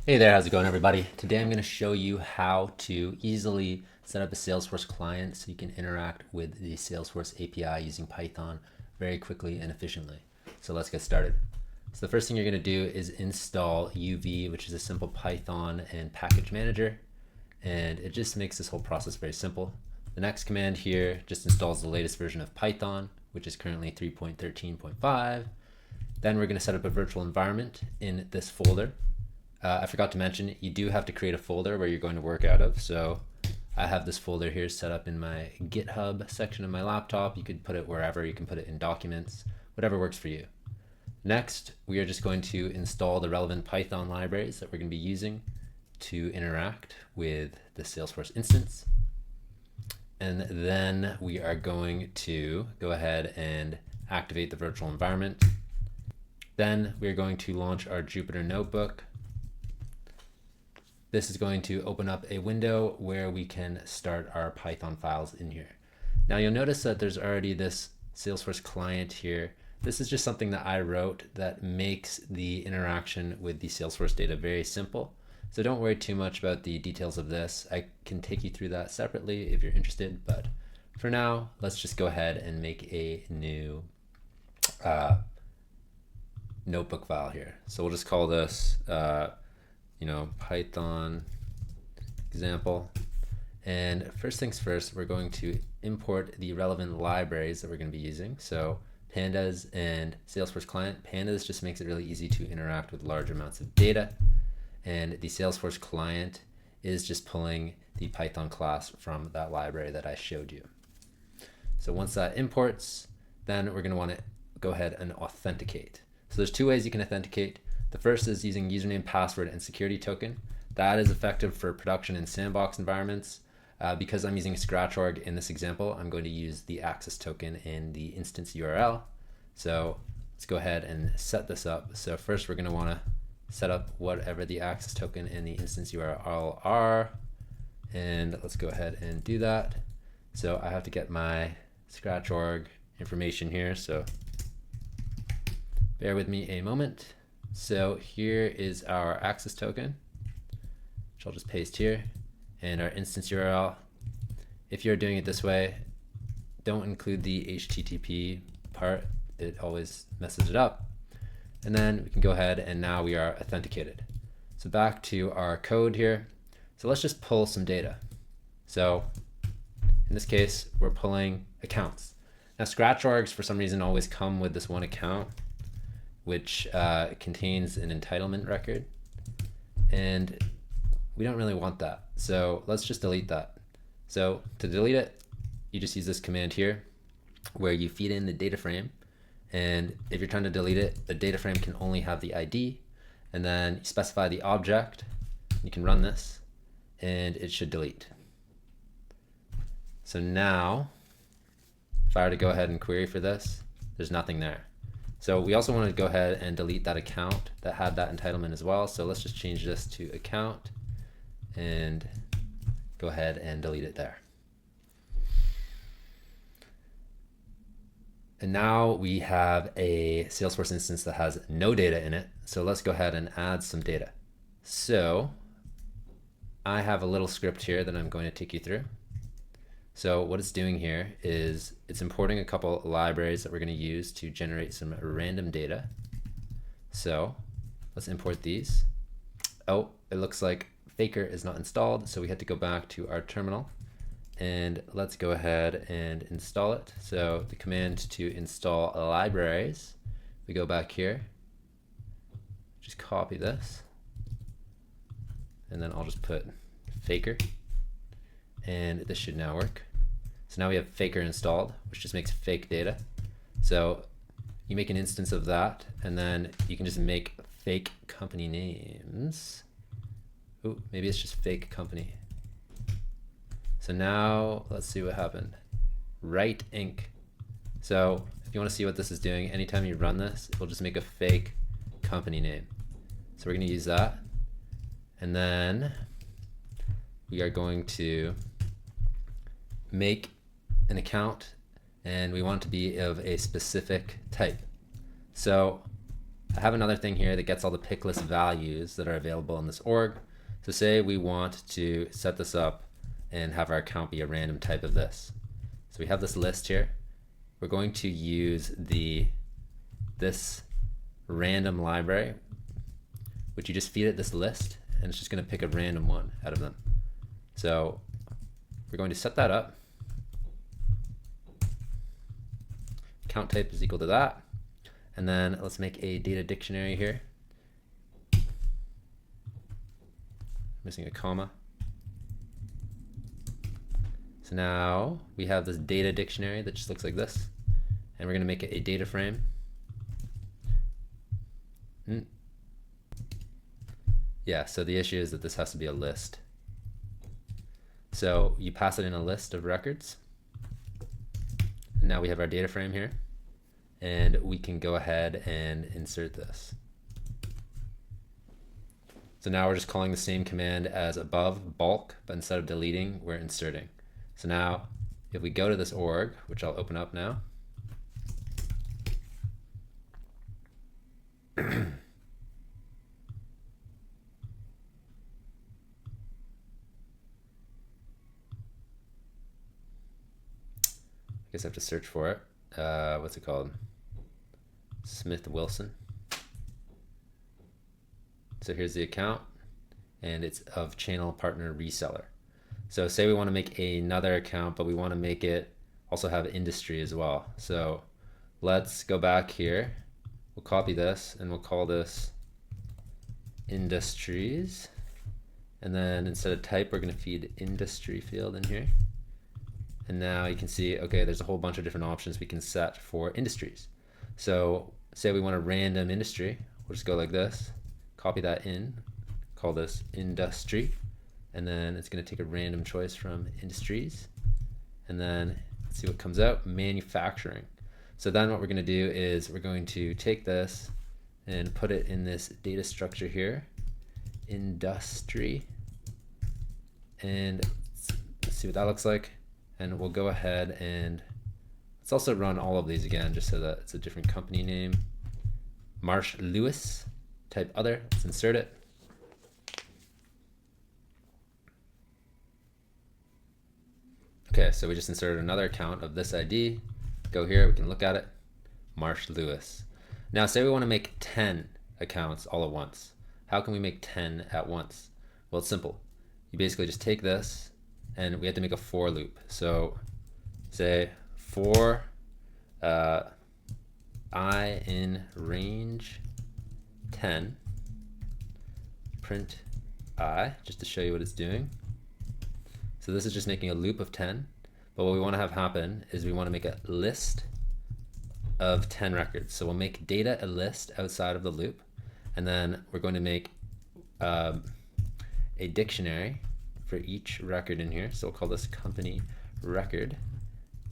Hey there, how's it going, everybody? Today I'm going to show you how to easily set up a Salesforce client so you can interact with the Salesforce API using Python very quickly and efficiently. So let's get started. So the first thing you're going to do is install UV, which is a simple Python and package manager, and it just makes this whole process very simple. The next command here just installs the latest version of Python, which is currently 3.13.5. Then we're going to set up a virtual environment in this folder. I forgot to mention, you do have to create a folder where you're going to work out of. So I have this folder here set up in my GitHub section of my laptop. You could put it wherever. You can put it in documents, whatever works for you. Next, we are just going to install the relevant Python libraries that we're going to be using to interact with the Salesforce instance. And then we are going to go ahead and activate the virtual environment. Then we're going to launch our Jupyter Notebook. This is going to open up a window where we can start our Python files in here. Now you'll notice that there's already this Salesforce client here. This is just something that I wrote that makes the interaction with the Salesforce data very simple. So don't worry too much about the details of this. I can take you through that separately if you're interested, but for now, let's just go ahead and make a new notebook file here. So we'll just call this Python example. And first things first, we're going to import the relevant libraries that we're going to be using. So pandas and Salesforce client. Pandas just makes it really easy to interact with large amounts of data. And the Salesforce client is just pulling the Python class from that library that I showed you. So once that imports, then we're going to want to go ahead and authenticate. So there's two ways you can authenticate. The first is using username, password, and security token. That is effective for production and sandbox environments. Because I'm using scratch.org in this example, I'm going to use the access token in the instance URL. So let's go ahead and set this up. So first we're going to want to set up whatever the access token and the instance URL are. And let's go ahead and do that. So I have to get my scratch.org information here. So bear with me a moment. So here is our access token, which I'll just paste here, and our instance URL. If you're doing it this way, don't include the HTTP part. It always messes it up. And then we can go ahead and now we are authenticated. So back to our code here. So let's just pull some data. So in this case, we're pulling accounts. Now scratch.orgs for some reason always come with this one account, which contains an entitlement record, and we don't really want that. So let's just delete that. So to delete it, you just use this command here where you feed in the data frame, and if you're trying to delete it, the data frame can only have the ID, and then you specify the object. You can run this and it should delete. So now if I were to go ahead and query for this, there's nothing there. So we also want to go ahead and delete that account that had that entitlement as well. So let's just change this to account and go ahead and delete it there. And now we have a Salesforce instance that has no data in it. So let's go ahead and add some data. So I have a little script here that I'm going to take you through. So what it's doing here is it's importing a couple libraries that we're going to use to generate some random data. So let's import these. Oh, it looks like Faker is not installed, so we had to go back to our terminal and let's go ahead and install it. So the command to install libraries, we go back here, just copy this, and then I'll just put Faker. And this should now work. So now we have Faker installed, which just makes fake data. So you make an instance of that, and then you can just make fake company names. Oh, maybe it's just fake company. So now let's see what happened. Write Inc. So if you want to see what this is doing, anytime you run this, it will just make a fake company name. So we're going to use that. And then we are going to make an account, and we want it to be of a specific type. So I have another thing here that gets all the pick list values that are available in this org. So say we want to set this up and have our account be a random type of this. So we have this list here. We're going to use this random library, which you just feed it this list, and it's just going to pick a random one out of them. So we're going to set that up. Count type is equal to that. And then let's make a data dictionary here. Missing a comma. So now we have this data dictionary that just looks like this. And we're going to make it a data frame. Yeah, so the issue is that this has to be a list. So you pass it in a list of records. And now we have our data frame here. And we can go ahead and insert this. So now we're just calling the same command as above, bulk, but instead of deleting, we're inserting. So now if we go to this org, which I'll open up now, I guess I have to search for it. What's it called? Smith Wilson. So here's the account, and it's of channel partner reseller. So say we want to make another account, but we want to make it also have industry as well. So let's go back here. We'll copy this and we'll call this industries. And then instead of type, we're going to feed industry field in here. And now you can see, okay, there's a whole bunch of different options we can set for industries. So say we want a random industry, we'll just go like this, copy that in, call this industry, and then it's going to take a random choice from industries. And then let's see what comes out, manufacturing. So then what we're going to do is we're going to take this and put it in this data structure here, industry, and let's see what that looks like. And we'll go ahead and let's also run all of these again, just so that it's a different company name. Marsh Lewis, type other, let's insert it. Okay, so we just inserted another account of this ID. Go here, we can look at it, Marsh Lewis. Now say we want to make 10 accounts all at once. How can we make 10 at once? Well, it's simple. You basically just take this, and we have to make a for loop. So say for I in range 10, print I, just to show you what it's doing. So this is just making a loop of 10, but what we want to have happen is we want to make a list of 10 records. So we'll make data a list outside of the loop, and then we're going to make a dictionary for each record in here. So we'll call this company record,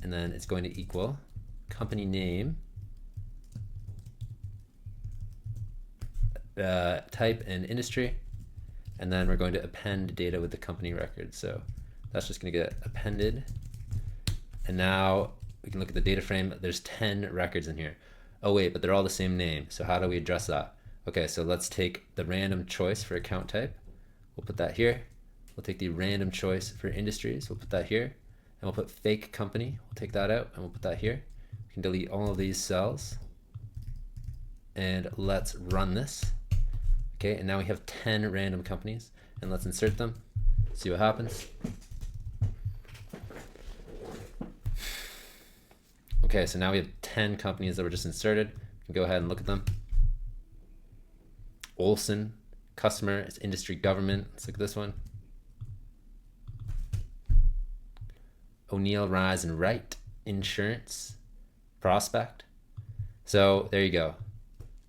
and then it's going to equal company name, type and industry, and then we're going to append data with the company record. So that's just going to get appended, and now we can look at the data frame. There's 10 records in here. Oh wait, but they're all the same name. So how do we address that? Okay, so let's take the random choice for account type. We'll put that here. We'll take the random choice for industries. We'll put that here, and we'll put fake company. We'll take that out, and we'll put that here. We can delete all of these cells, and let's run this. Okay, and now we have 10 random companies, and let's insert them. See what happens. Okay, so now we have 10 companies that were just inserted. We can go ahead and look at them. Olson, customer, it's industry government. Let's look at this one. O'Neill, Rise and Wright, insurance, prospect. So there you go.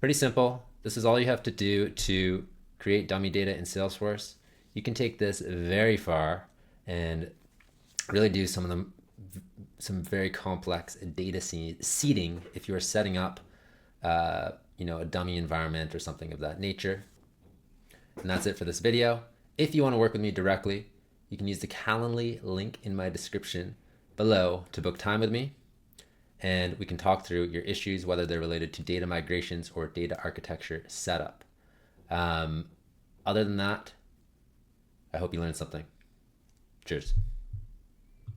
Pretty simple. This is all you have to do to create dummy data in Salesforce. You can take this very far and really do some very complex data seeding if you are setting up a dummy environment or something of that nature. And that's it for this video. If you want to work with me directly, you can use the Calendly link in my description below to book time with me. and we can talk through your issues, whether they're related to data migrations or data architecture setup. Other than that, I hope you learned something. Cheers.